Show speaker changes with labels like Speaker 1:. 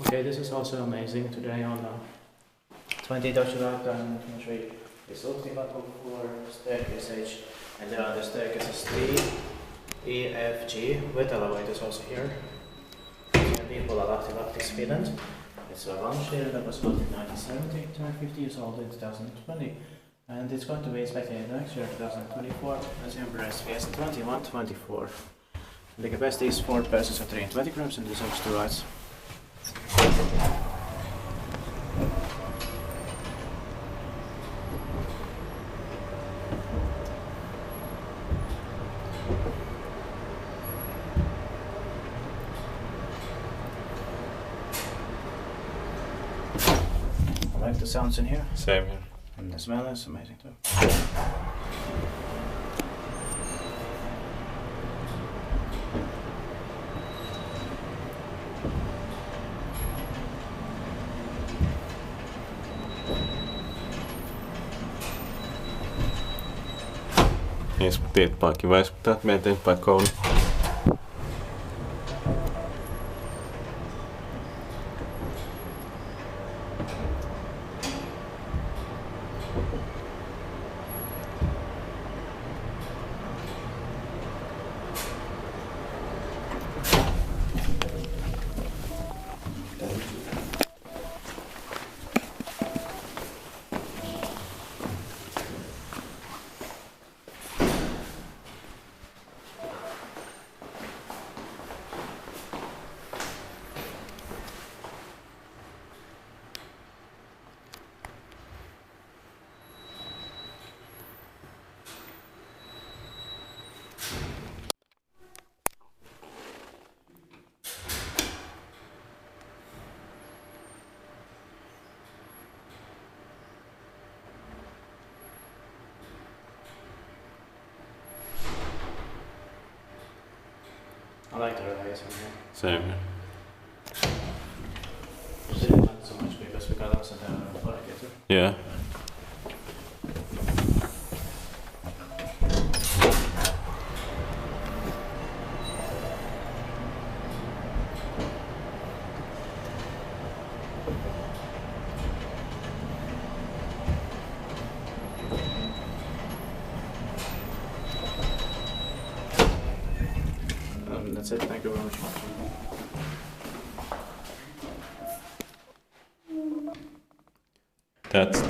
Speaker 1: Okay, this is also amazing. Today on 20th of July 2023 is Luhtikatu for staircase H, and there on the staircase is D, E, F, G, with elevators also here. It's in Liipola, Lahti, Finland. It's a ValmetSchlieren that was built in 1970, turned 50 years old in 2020, and it's going to be inspected next year, 2024, as the Embrace VS 2124. The capacity is 4 persons of 320 grams and deserves 2 rides. I like the sounds in here.
Speaker 2: Same here.
Speaker 1: And the smell is amazing too.
Speaker 2: Inspekterat bara inspekterat med ett på koden.
Speaker 1: I like the relays in here.
Speaker 2: Same here.
Speaker 1: I didn't like so much because we got also the alligator.
Speaker 2: Yeah.
Speaker 1: That's it, thank you very much.
Speaker 2: That's